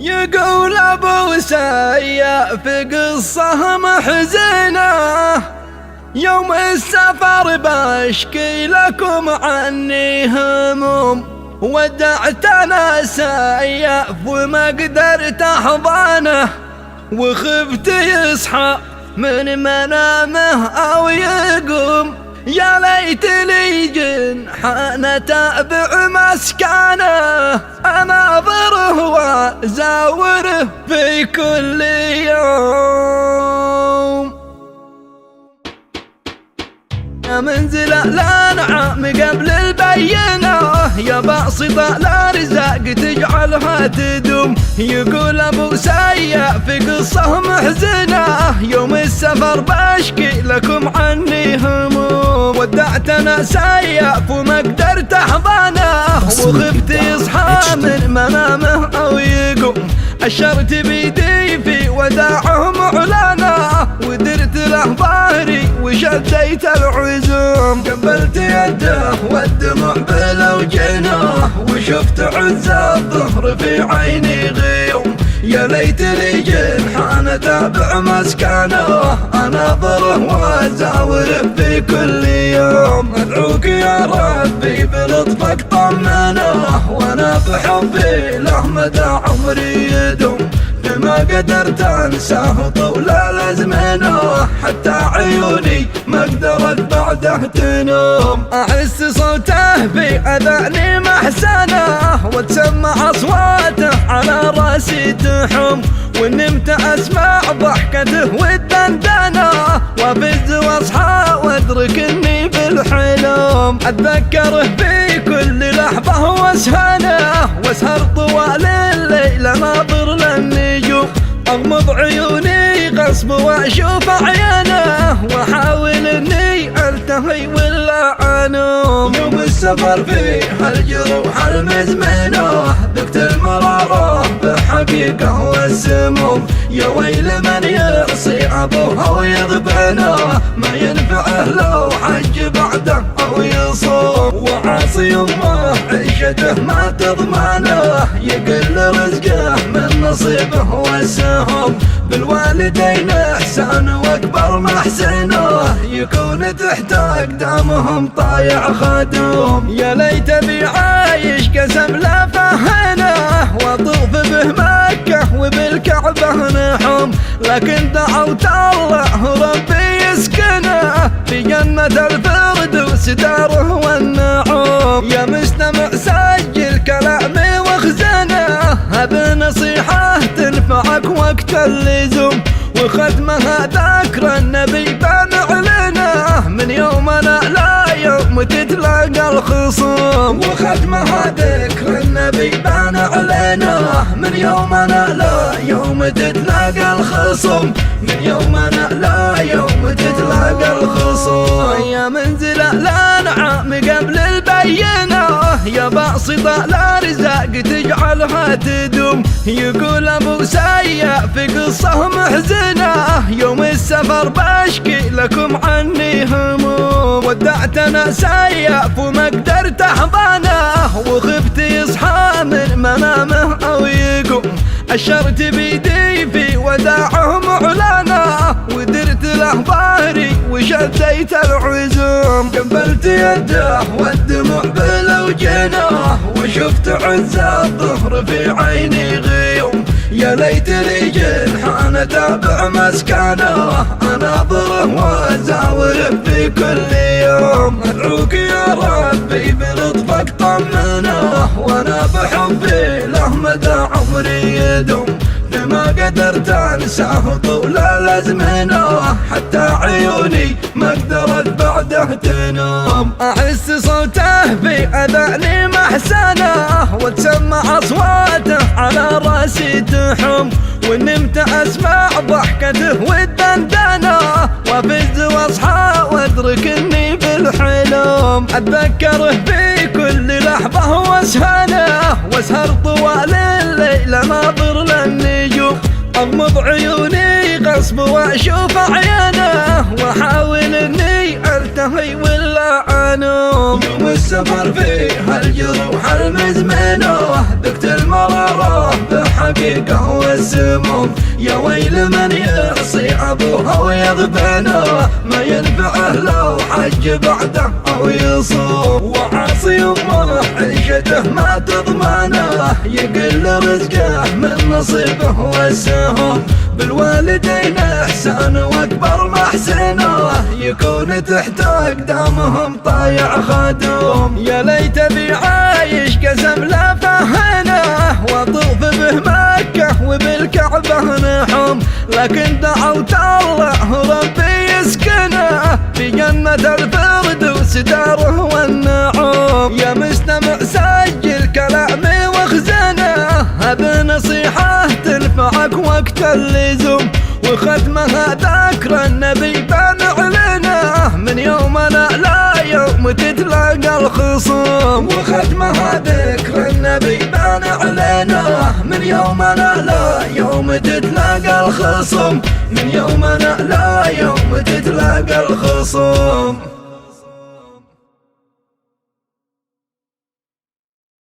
يقول ابو سياف قصة محزنة، يوم السفر بشكي لكم عني هموم، ودعتنا سياف وما قدرت احضانه، وخفت يصحى من منامه او يقوم، يا ليت لي جنحان اتابع مسكانه، اناظره وازاوره في كل يوم. يا منزل الانعام قبل البينه، يا باسط الارزاق تجعلها تدوم، يقول ابو سياف قصه محزنه، يوم السفر بشكي لكم عني هموم، ودعتنا سياف وما قدرت احضانه، وخفت يصحى من منامه او يقوم، اشرت بيدي في وداعه معلنه، ودرت له ظهري وشديت العزوم، قبلت يده والدموع بلوجنه، وشفت عز الظهر في عيني غيوم، يا ليت لي جنحان اتابع مسكنه، اناظره وازاوره في كل يوم، ادعوك يا ربي بلطفك طمنه، وانا بحبي له مدى عمري يدوم، ما قدرت انساه طول الازمنه، حتى عيوني ما قدرت بعده تنوم، احس صوته في اذاني محسنه، وتسمع اصواته على راسي تحوم، ونمت اسمع ضحكته والدندنه، وافز واصحى وادرك اني بالحلم، اتذكره في كل لحظه واسهنه، واسهر طوال الليل ناظر للنجوم، اغمض عيوني غصب واشوف عينه، واحاول اني التهي ولا انوم، يوم السفر فيه الجروح المزمنه، ذقت المراره بحقيقه والسموم، يا ويل من يعصي ابوه ويضبنه، ما ينفعه لو حج بعده او يصوم، وعاصي امه عيشته ما تضمنه، يقل رزقه من نصيبه والسهم، بالوالدين احسان واكبر محسنه، يكون تحت اقدامهم طايع خدوم، يا ليت بي عايش قسم لا فهنه، واطوف به مكه وبالكعبه نحوم، لكن دعوت الله ربي يسكنه في جنة الفردوس داره والنعوم، يا مستمع سجل كلامي واخزنه، بنصيحة تنفعك وقت اللزوم، وختمها ذكر النبي بنعلنه، من يومنا لا يوم تتلاقى الخصوم، وختمها ذكر النبي بنعلنه، من يومنا لا يوم تتلاقى الخصوم، من يومنا لا يوم تتلاقى الخصوم، يا منزل الانعام قبل البينه، يا باسط الارزاق تجعلها تدوم، يقول ابو سياف قصه محزنه، يوم السفر بشكي لكم عني هموم، ودعتنا سياف وما قدرت احضانه، وخفت يصحى من منامه او يقوم، اشرت بيدي في وداعه معلنه، ودرت له ظهري وشديت العزوم، قبلت يده والدموع بلوجنه، وشفت عز الظهر في عيني غيوم، يا ليت لي جنحان اتابع مسكنه، اناظره وازاوره في كل يوم، ادعوك يا ربي بلطفك طمنه، وانا بحبي له مدى عمري يدوم، ما قدرت انساه طول الازمنه، حتى عيوني ما قدرت بعده تنوم، احس صوته في اذاني محسنه، وتسمع اصواته على راسي تحوم، ونمت اسمع ضحكته والدندنه، وافز واصحى وادرك اني بالحلم، اتذكره في كل لحظه واسهنه، واسهر طوال الليل ناظر للنجوم، اغمض عيوني غصب واشوف عينه، واحاول اني التهي ولا انوم، والسفر فيه الجروح المزمنة ذقت المرارة بالحقيقة والسموم. يا ويل من يعصي أبوها ويغبنه ما ينفعه لو حج بعده أو يصوم. وعاصي أمه عيشته ما تضمنه يقل رزقه من نصيبه والسهم. بالوالدين إحسان وأكبر محسنه يكون تحت أقدامهم طايع خادوم. يا ليت بي عايش قسم لا فهنه وأطوف به مكة وبالكعبة نحوم. لكن دعوت الله ربي يسكنه في جنة الفردوس داره والنعوم. يا مستمع سجل كلامي واخزنه بنصيحة تنفعك وقت اللزوم. وختمها ذكر النبي بنعلنه من يومنا لا يوم تتلاقى الخصوم. وختمها ذكر النبي بنعلنه من يومنا لا يوم تتلاقى الخصوم. من يومنا لا يوم تتلاقى الخصوم.